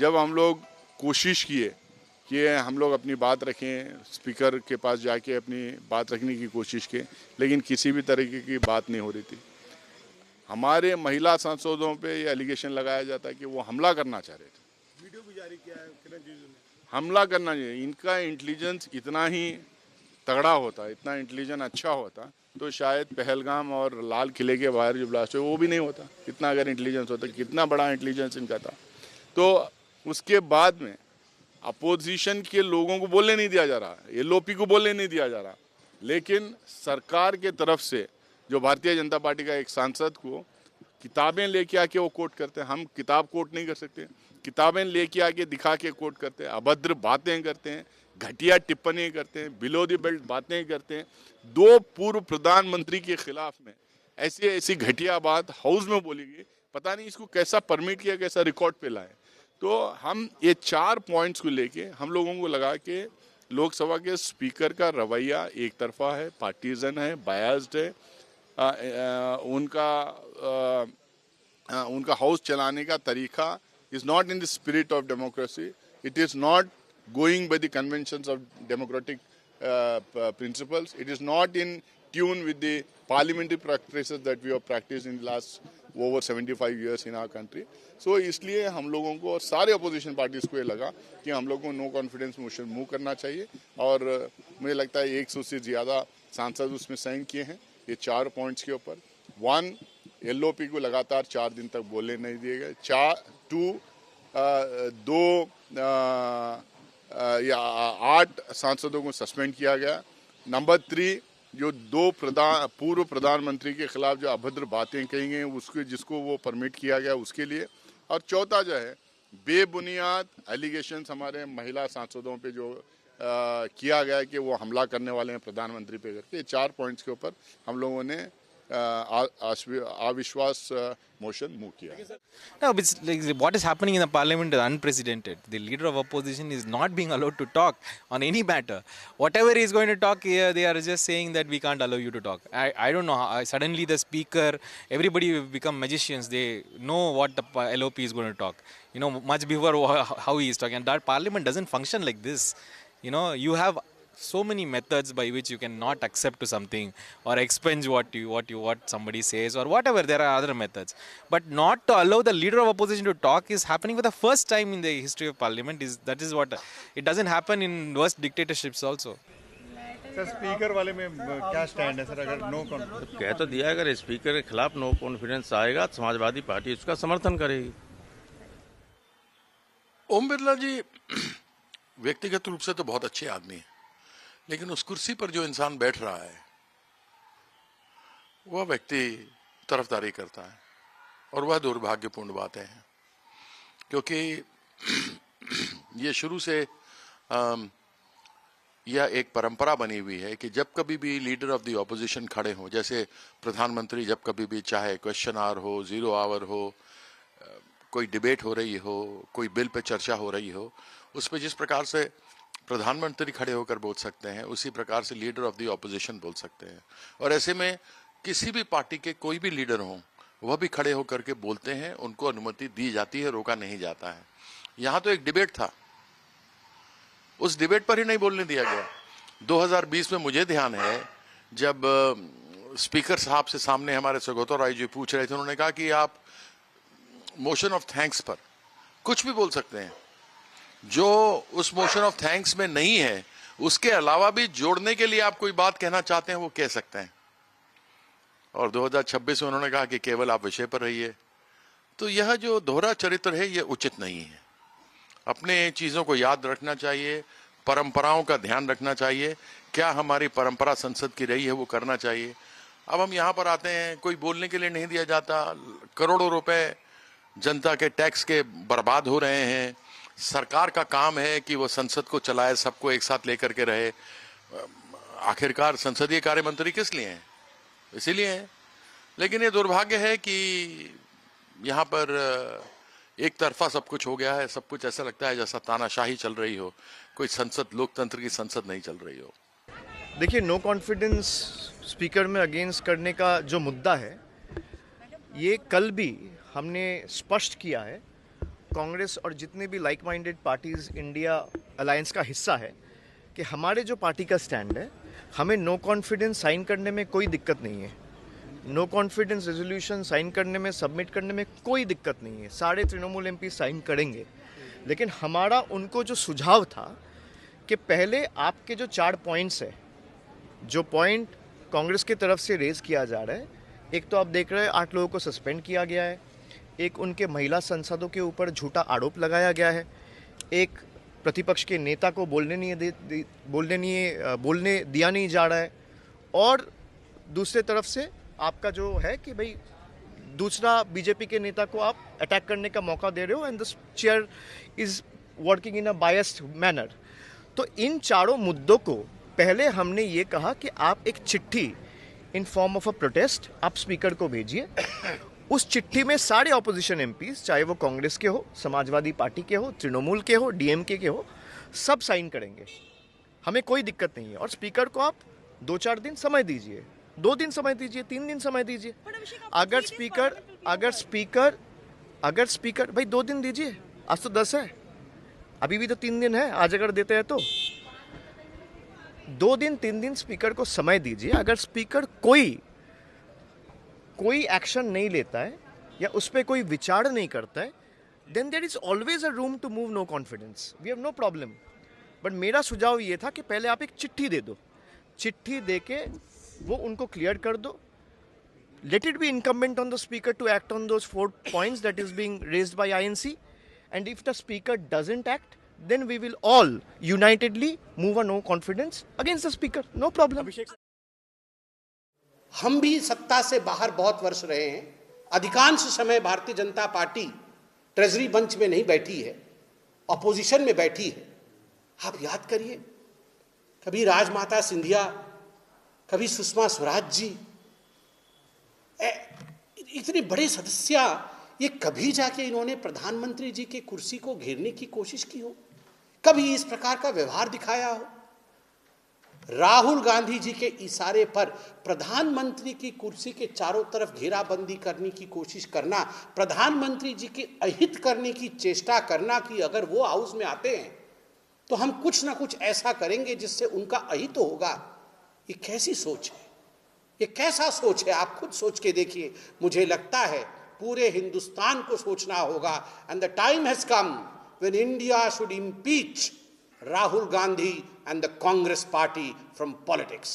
जब हम लोग कोशिश किए कि हम लोग अपनी बात रखें, स्पीकर के पास जाके अपनी बात रखने की कोशिश की, लेकिन किसी भी तरीके की बात नहीं हो रही थी। हमारे महिला सांसदों पे ये एलिगेशन लगाया जाता है कि वो हमला करना चाह रहे थे। वीडियो भी जारी किया है किरण रिजिजू ने। हमला करना चाहिए, इनका इंटेलिजेंस इतना ही तगड़ा होता, इतना इंटेलिजेंस अच्छा होता तो शायद पहलगाम और लाल किले के बाहर जो ब्लास्ट है वो भी नहीं होता। इतना अगर इंटेलिजेंस होता, कितना बड़ा इंटेलिजेंस इनका था। तो उसके बाद में अपोजिशन के लोगों को बोलने नहीं दिया जा रहा, एलओपी को बोलने नहीं दिया जा रहा, लेकिन सरकार के तरफ से जो भारतीय जनता पार्टी का एक सांसद को किताबें लेके आके वो कोट करते हैं। हम किताब कोट नहीं कर सकते, किताबें लेके आके दिखा के कोट करते हैं, अभद्र बातें करते हैं, घटिया टिप्पणी करते हैं, बिलो द बेल्ट बातें करते हैं। 2 पूर्व प्रधानमंत्री के खिलाफ में ऐसी ऐसी घटिया बात हाउस में बोली गई, पता नहीं इसको कैसा परमिट किया, कैसा रिकॉर्ड पे लाए। तो हम ये 4 पॉइंट्स को लेके हम लोगों को लगा कि लोकसभा के स्पीकर का रवैया एक तरफा है, पार्टीजन है, बायस्ड है, उनका हाउस चलाने का तरीका is not in the spirit of democracy. It is not going by the conventions of democratic principles. It is not in tune with the parliamentary practices that we have practiced in the last over 75 years in our country. So इसलिए हम लोगों को और सारे opposition parties को ये लगा कि हम लोगों को नो कॉन्फिडेंस मोशन मूव करना चाहिए, और मुझे लगता है 100 से ज़्यादा सांसद उसमें साइन किए हैं ये 4 पॉइंट्स के ऊपर। 1, एलओपी को लगातार 4 दिन तक बोलने नहीं दिए गए। 8 सांसदों को सस्पेंड किया गया। नंबर 3, जो 2 पूर्व प्रधानमंत्री के खिलाफ जो अभद्र बातें कही गई उसको जिसको वो परमिट किया गया उसके लिए। और चौथा जो है बेबुनियाद एलिगेशंस हमारे महिला सांसदों पे जो किया गया कि वो हमला करने वाले हैं प्रधानमंत्री पे करके। 4 पॉइंट्स के ऊपर हम लोगों ने अविश्वास motion move kiya. No, it's like what is happening in the parliament is unprecedented. The leader of opposition is not being allowed to talk on any matter. Whatever he is going to talk here, they are just saying that we can't allow you to talk. I don't know how, suddenly the speaker, everybody will become magicians. They know what the LOP is going to talk. You know, much before how he is talking. And that parliament doesn't function like this. You know, you have so many methods by which you cannot accept to something or expunge what somebody says or whatever. There are other methods, but not to allow the leader of opposition to talk is happening for the first time in the history of parliament. That is what it doesn't happen in worst dictatorships also. Sir speaker वाले में क्या stand है sir? अगर no confidence कह तो दिया, अगर speaker के खिलाफ नो कॉन्फिडेंस आएगा समाजवादी पार्टी उसका समर्थन करेगी। ओम बिरला जी व्यक्तिगत रूप से तो बहुत अच्छे आदमी हैं, लेकिन उस कुर्सी पर जो इंसान बैठ रहा है वह व्यक्ति तरफदारी करता है, और वह दुर्भाग्यपूर्ण बात है, क्योंकि ये शुरू से यह एक परंपरा बनी हुई है कि जब कभी भी लीडर ऑफ द ऑपोजिशन खड़े हों, जैसे प्रधानमंत्री जब कभी भी, चाहे क्वेश्चन आवर हो, 0 आवर हो, कोई डिबेट हो रही हो, कोई बिल पे चर्चा हो रही हो, उस पर जिस प्रकार से प्रधानमंत्री खड़े होकर बोल सकते हैं उसी प्रकार से लीडर ऑफ द ऑपोजिशन बोल सकते हैं। और ऐसे में किसी भी पार्टी के कोई भी लीडर हों वह भी खड़े होकर के बोलते हैं, उनको अनुमति दी जाती है, रोका नहीं जाता है। यहाँ तो एक डिबेट था, उस डिबेट पर ही नहीं बोलने दिया गया। 2020 में मुझे ध्यान है जब स्पीकर साहब से सामने हमारे सगोतो राय जी पूछ रहे थे, उन्होंने कहा कि आप मोशन ऑफ थैंक्स पर कुछ भी बोल सकते हैं, जो उस मोशन ऑफ थैंक्स में नहीं है उसके अलावा भी जोड़ने के लिए आप कोई बात कहना चाहते हैं वो कह सकते हैं। और 2026 में उन्होंने कहा कि केवल आप विषय पर रहिए। तो यह जो दोहरा चरित्र है ये उचित नहीं है। अपने चीजों को याद रखना चाहिए, परंपराओं का ध्यान रखना चाहिए, क्या हमारी परंपरा संसद की रही है वो करना चाहिए। अब हम यहाँ पर आते हैं, कोई बोलने के लिए नहीं दिया जाता, करोड़ों रुपए जनता के टैक्स के बर्बाद हो रहे हैं, सरकार का काम है कि वो संसद को चलाए, सबको एक साथ लेकर के रहे। आखिरकार संसदीय कार्य मंत्री किस लिए हैं? इसीलिए हैं। लेकिन ये दुर्भाग्य है कि यहाँ पर एक तरफा सब कुछ हो गया है, सब कुछ ऐसा लगता है जैसा तानाशाही चल रही हो, कोई संसद, लोकतंत्र की संसद नहीं चल रही हो। देखिए, नो कॉन्फिडेंस स्पीकर में अगेंस्ट करने का जो मुद्दा है ये कल भी हमने स्पष्ट किया है, कांग्रेस और जितने भी like minded parties India alliance का हिस्सा है कि हमारे जो पार्टी का स्टैंड है, हमें नो कॉन्फिडेंस साइन करने में कोई दिक्कत नहीं है। नो कॉन्फिडेंस रेजोल्यूशन साइन करने में, सबमिट करने में कोई दिक्कत नहीं है। सारे तृणमूल एमपी साइन करेंगे। लेकिन हमारा उनको जो सुझाव था कि पहले आपके जो 4 पॉइंट्स है, जो पॉइंट कांग्रेस की तरफ से रेज किया जा रहा है, एक तो आप देख रहे हैं 8 लोगों को सस्पेंड किया गया है, एक उनके महिला सांसदों के ऊपर झूठा आरोप लगाया गया है, एक प्रतिपक्ष के नेता को बोलने दिया नहीं जा रहा है, और दूसरे तरफ से आपका जो है कि भाई दूसरा बीजेपी के नेता को आप अटैक करने का मौका दे रहे हो and the chair is working in a biased manner. तो इन चारों मुद्दों को पहले हमने ये कहा कि आप एक चिट्ठी in form of a protest आप स्पीकर को भेजिए। उस चिट्ठी में सारे ऑपोजिशन एमपीज, चाहे वो कांग्रेस के हो, समाजवादी पार्टी के हो, तृणमूल के हो, डीएमके के हो, सब साइन करेंगे। हमें कोई दिक्कत नहीं है। और स्पीकर को आप 2-4 दिन समय दीजिए, 2 दिन समय दीजिए, 3 दिन समय दीजिए। अगर स्पीकर भाई 2 दिन दीजिए, आज तो 10 है, अभी भी तो 3 दिन है। आज अगर देते हैं तो 2 दिन 3 दिन स्पीकर को समय दीजिए। अगर स्पीकर कोई एक्शन नहीं लेता है या उस पर कोई विचार नहीं करता है, then there is always a room to move no confidence. We have no problem. But मेरा सुझाव ये था कि पहले आप एक चिट्ठी दे दो, चिट्ठी दे के वो उनको क्लियर कर दो। Let it be incumbent on the speaker to act on those 4 points that is being raised by INC, and if the speaker doesn't act, then we will all unitedly move a no confidence against the speaker. No problem. हम भी सत्ता से बाहर बहुत वर्ष रहे हैं। अधिकांश समय Bharatiya Janata party treasury bench में नहीं बैठी है, ऑपोजिशन में बैठी है। आप याद करिए, कभी राजमाता सिंधिया, कभी सुषमा स्वराज जी, इतने बड़े सदस्य, ये कभी जाके इन्होंने प्रधानमंत्री जी की कुर्सी को घेरने की कोशिश की हो? कभी इस प्रकार का व्यवहार दिखाया हो? राहुल गांधी जी के इशारे पर प्रधानमंत्री की कुर्सी के चारों तरफ घेराबंदी करने की कोशिश करना, प्रधानमंत्री जी के अहित करने की चेष्टा करना कि अगर वो हाउस में आते हैं तो हम कुछ ना कुछ ऐसा करेंगे जिससे उनका अहित होगा, ये कैसी सोच है? ये कैसा सोच है? आप खुद सोच के देखिए। मुझे लगता है पूरे हिंदुस्तान को सोचना होगा। And the time has come when India should impeach Rahul Gandhi and the Congress party from politics.